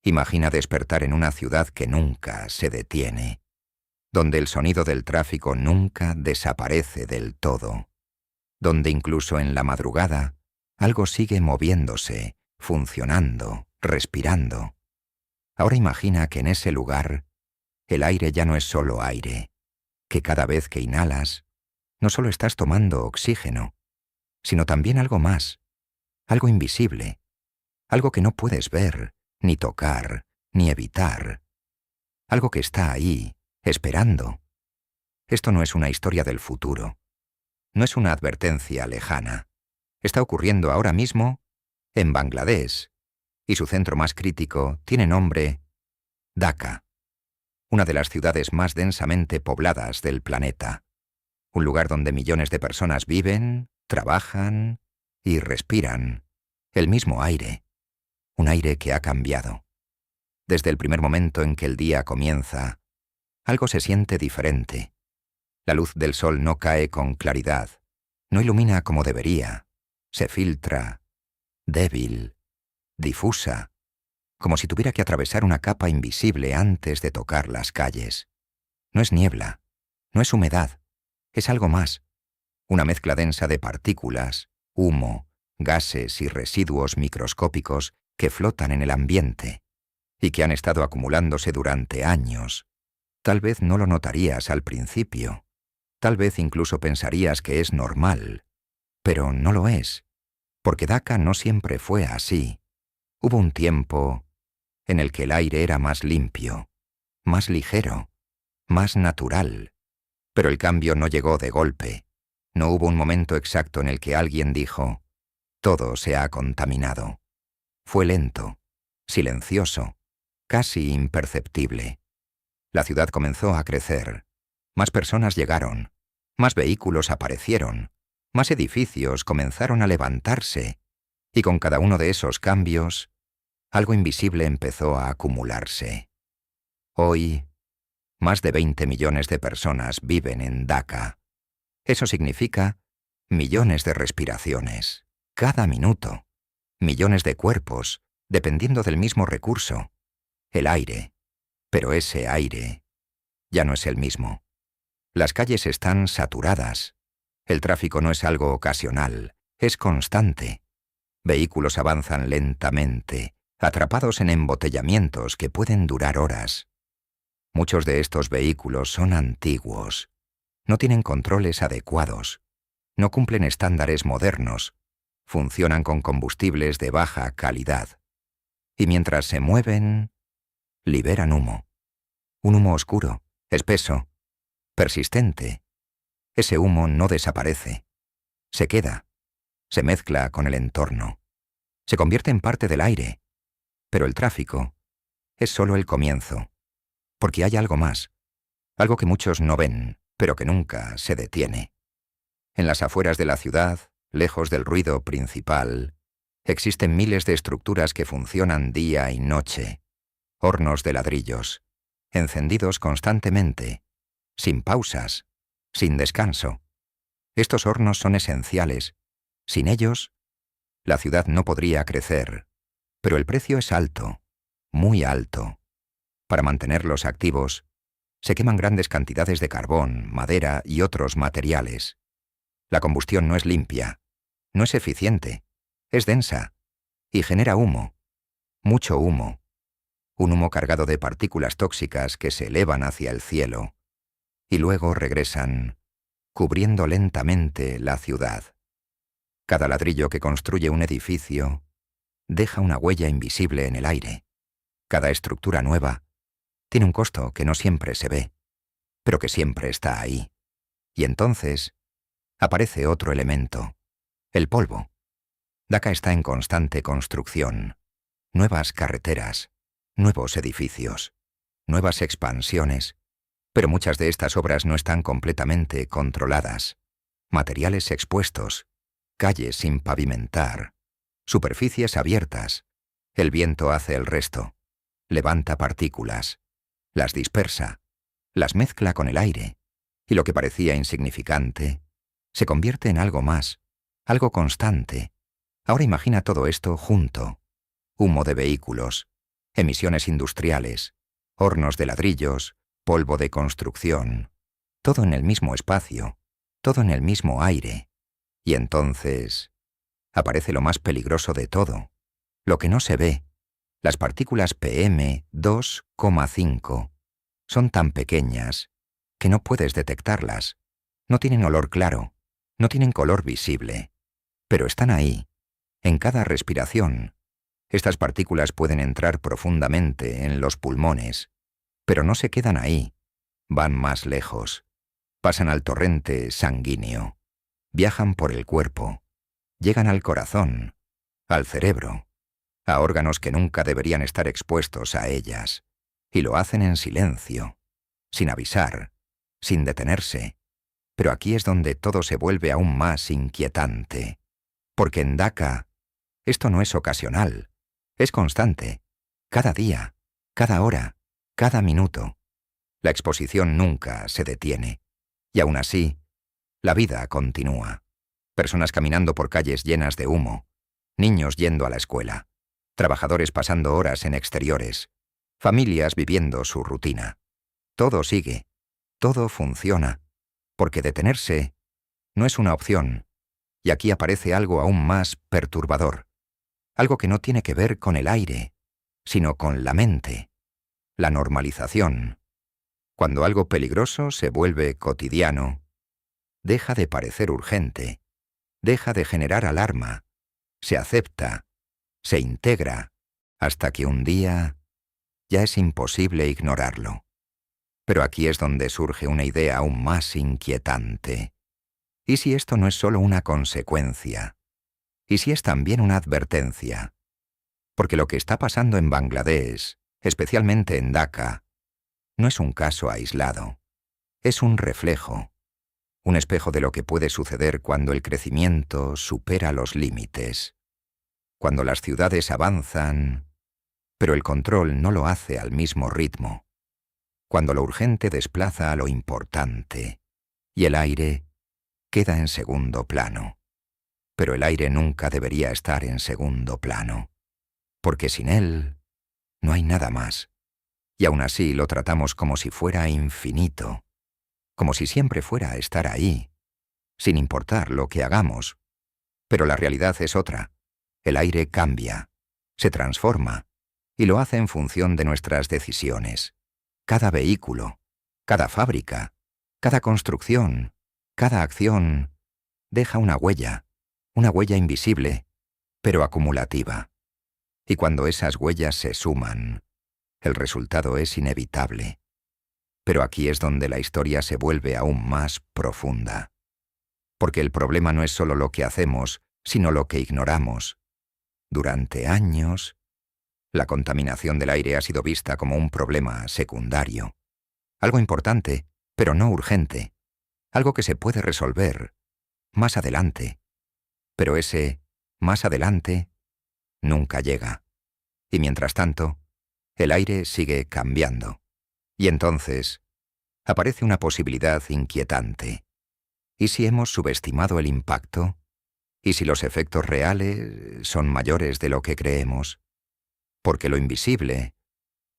Imagina despertar en una ciudad que nunca se detiene, donde el sonido del tráfico nunca desaparece del todo, donde incluso en la madrugada algo sigue moviéndose, funcionando, respirando. Ahora imagina que en ese lugar el aire ya no es solo aire, que cada vez que inhalas no solo estás tomando oxígeno, sino también algo más, algo invisible, algo que no puedes ver, ni tocar, ni evitar, algo que está ahí, esperando. Esto no es una historia del futuro, no es una advertencia lejana. Está ocurriendo ahora mismo en Bangladesh, y su centro más crítico tiene nombre Dhaka, una de las ciudades más densamente pobladas del planeta, un lugar donde millones de personas viven, trabajan y respiran el mismo aire, un aire que ha cambiado. Desde el primer momento en que el día comienza, algo se siente diferente. La luz del sol no cae con claridad, no ilumina como debería, se filtra, débil, difusa, como si tuviera que atravesar una capa invisible antes de tocar las calles. No es niebla, no es humedad, es algo más, una mezcla densa de partículas, humo, gases y residuos microscópicos que flotan en el ambiente y que han estado acumulándose durante años. Tal vez no lo notarías al principio, tal vez incluso pensarías que es normal, pero no lo es, porque Dhaka no siempre fue así. Hubo un tiempo en el que el aire era más limpio, más ligero, más natural, pero el cambio no llegó de golpe. No hubo un momento exacto en el que alguien dijo, todo se ha contaminado. Fue lento, silencioso, casi imperceptible. La ciudad comenzó a crecer, más personas llegaron, más vehículos aparecieron, más edificios comenzaron a levantarse, y con cada uno de esos cambios, algo invisible empezó a acumularse. Hoy, más de 20 millones de personas viven en Dhaka. Eso significa millones de respiraciones, cada minuto, millones de cuerpos, dependiendo del mismo recurso, el aire. Pero ese aire ya no es el mismo. Las calles están saturadas. El tráfico no es algo ocasional, es constante. Vehículos avanzan lentamente, atrapados en embotellamientos que pueden durar horas. Muchos de estos vehículos son antiguos, no tienen controles adecuados, no cumplen estándares modernos, funcionan con combustibles de baja calidad. Y mientras se mueven, liberan humo. Un humo oscuro, espeso, persistente. Ese humo no desaparece. Se queda, se mezcla con el entorno, se convierte en parte del aire. Pero el tráfico es solo el comienzo, porque hay algo más, algo que muchos no ven, pero que nunca se detiene. En las afueras de la ciudad, lejos del ruido principal, existen miles de estructuras que funcionan día y noche, hornos de ladrillos, encendidos constantemente, sin pausas, sin descanso. Estos hornos son esenciales. Sin ellos, la ciudad no podría crecer, pero el precio es alto, muy alto. Para mantenerlos activos, se queman grandes cantidades de carbón, madera y otros materiales. La combustión no es limpia, no es eficiente, es densa y genera humo, mucho humo. Un humo cargado de partículas tóxicas que se elevan hacia el cielo y luego regresan, cubriendo lentamente la ciudad. Cada ladrillo que construye un edificio deja una huella invisible en el aire. Cada estructura nueva tiene un costo que no siempre se ve, pero que siempre está ahí. Y entonces aparece otro elemento, el polvo. Dhaka está en constante construcción. Nuevas carreteras, nuevos edificios, nuevas expansiones, pero muchas de estas obras no están completamente controladas. Materiales expuestos, calles sin pavimentar, superficies abiertas. El viento hace el resto, levanta partículas, las dispersa, las mezcla con el aire, y lo que parecía insignificante se convierte en algo más, algo constante. Ahora imagina todo esto junto. Humo de vehículos, emisiones industriales, hornos de ladrillos, polvo de construcción, todo en el mismo espacio, todo en el mismo aire. Y entonces aparece lo más peligroso de todo, lo que no se ve. Las partículas PM2,5 son tan pequeñas que no puedes detectarlas. No tienen olor claro, no tienen color visible, pero están ahí, en cada respiración. Estas partículas pueden entrar profundamente en los pulmones, pero no se quedan ahí, van más lejos, pasan al torrente sanguíneo, viajan por el cuerpo, llegan al corazón, al cerebro, a órganos que nunca deberían estar expuestos a ellas, y lo hacen en silencio, sin avisar, sin detenerse. Pero aquí es donde todo se vuelve aún más inquietante, porque en Dhaka esto no es ocasional, es constante, cada día, cada hora, cada minuto. La exposición nunca se detiene, y aún así, la vida continúa. Personas caminando por calles llenas de humo, niños yendo a la escuela, trabajadores pasando horas en exteriores, familias viviendo su rutina. Todo sigue, todo funciona, porque detenerse no es una opción, y aquí aparece algo aún más perturbador, algo que no tiene que ver con el aire, sino con la mente, la normalización. Cuando algo peligroso se vuelve cotidiano, deja de parecer urgente, deja de generar alarma, se acepta, se integra, hasta que un día ya es imposible ignorarlo. Pero aquí es donde surge una idea aún más inquietante. ¿Y si esto no es solo una consecuencia? ¿Y si es también una advertencia? Porque lo que está pasando en Bangladesh, especialmente en Dhaka, no es un caso aislado. Es un reflejo, un espejo de lo que puede suceder cuando el crecimiento supera los límites, cuando las ciudades avanzan, pero el control no lo hace al mismo ritmo, cuando lo urgente desplaza a lo importante, y el aire queda en segundo plano. Pero el aire nunca debería estar en segundo plano, porque sin él no hay nada más, y aún así lo tratamos como si fuera infinito, como si siempre fuera a estar ahí, sin importar lo que hagamos. Pero la realidad es otra. El aire cambia, se transforma, y lo hace en función de nuestras decisiones. Cada vehículo, cada fábrica, cada construcción, cada acción deja una huella invisible, pero acumulativa. Y cuando esas huellas se suman, el resultado es inevitable. Pero aquí es donde la historia se vuelve aún más profunda. Porque el problema no es solo lo que hacemos, sino lo que ignoramos. Durante años, la contaminación del aire ha sido vista como un problema secundario. Algo importante, pero no urgente. Algo que se puede resolver más adelante. Pero ese más adelante nunca llega. Y mientras tanto, el aire sigue cambiando. Y entonces aparece una posibilidad inquietante. ¿Y si hemos subestimado el impacto? ¿Y si los efectos reales son mayores de lo que creemos? Porque lo invisible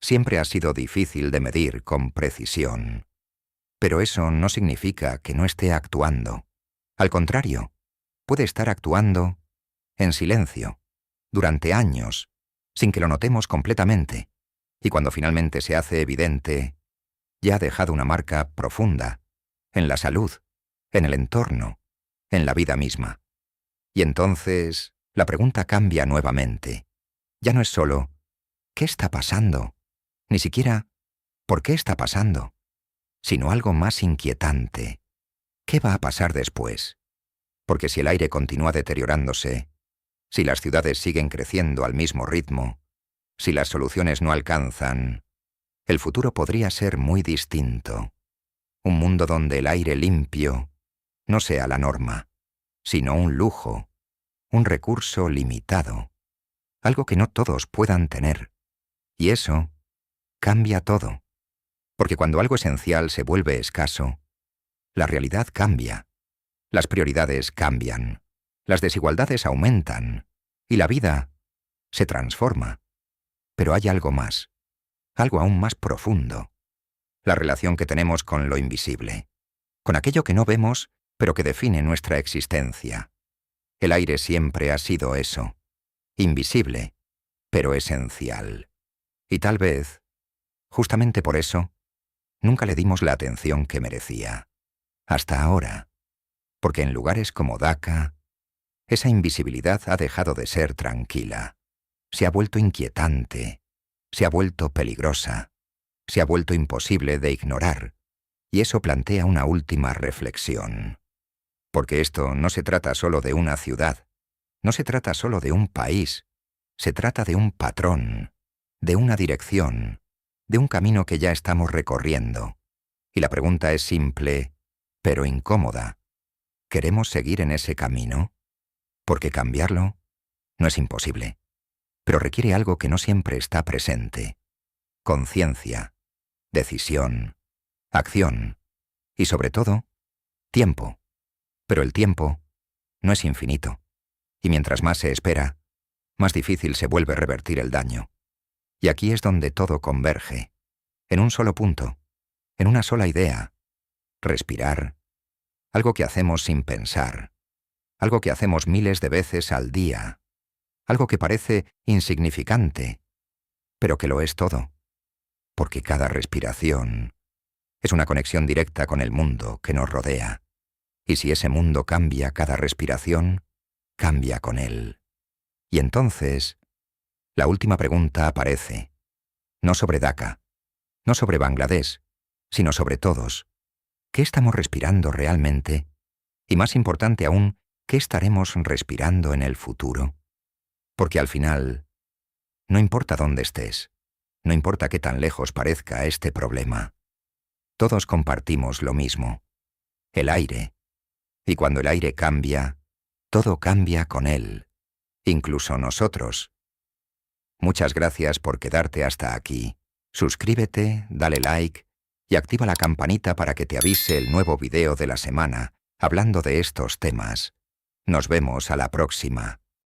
siempre ha sido difícil de medir con precisión. Pero eso no significa que no esté actuando. Al contrario, puede estar actuando en silencio, durante años, sin que lo notemos completamente, y cuando finalmente se hace evidente, ya ha dejado una marca profunda, en la salud, en el entorno, en la vida misma. Y entonces la pregunta cambia nuevamente. Ya no es solo ¿qué está pasando? Ni siquiera ¿por qué está pasando? Sino algo más inquietante. ¿Qué va a pasar después? Porque si el aire continúa deteriorándose, si las ciudades siguen creciendo al mismo ritmo, si las soluciones no alcanzan, el futuro podría ser muy distinto. Un mundo donde el aire limpio no sea la norma, sino un lujo, un recurso limitado, algo que no todos puedan tener. Y eso cambia todo, porque cuando algo esencial se vuelve escaso, la realidad cambia, las prioridades cambian, las desigualdades aumentan, y la vida se transforma. Pero hay algo más, algo aún más profundo. La relación que tenemos con lo invisible, con aquello que no vemos, pero que define nuestra existencia. El aire siempre ha sido eso, invisible, pero esencial. Y tal vez, justamente por eso, nunca le dimos la atención que merecía. Hasta ahora, porque en lugares como Dhaka, esa invisibilidad ha dejado de ser tranquila. Se ha vuelto inquietante, se ha vuelto peligrosa, se ha vuelto imposible de ignorar, y eso plantea una última reflexión. Porque esto no se trata solo de una ciudad, no se trata solo de un país, se trata de un patrón, de una dirección, de un camino que ya estamos recorriendo. Y la pregunta es simple, pero incómoda. ¿Queremos seguir en ese camino? Porque cambiarlo no es imposible, pero requiere algo que no siempre está presente. Conciencia, decisión, acción y, sobre todo, tiempo. Pero el tiempo no es infinito, y mientras más se espera, más difícil se vuelve revertir el daño. Y aquí es donde todo converge, en un solo punto, en una sola idea: respirar, algo que hacemos sin pensar, algo que hacemos miles de veces al día, algo que parece insignificante, pero que lo es todo, porque cada respiración es una conexión directa con el mundo que nos rodea. Y si ese mundo cambia cada respiración, cambia con él. Y entonces, la última pregunta aparece, no sobre Dhaka, no sobre Bangladesh, sino sobre todos. ¿Qué estamos respirando realmente? Y más importante aún, ¿qué estaremos respirando en el futuro? Porque al final, no importa dónde estés, no importa qué tan lejos parezca este problema, todos compartimos lo mismo, el aire. Y cuando el aire cambia, todo cambia con él, incluso nosotros. Muchas gracias por quedarte hasta aquí. Suscríbete, dale like y activa la campanita para que te avise el nuevo video de la semana hablando de estos temas. Nos vemos a la próxima.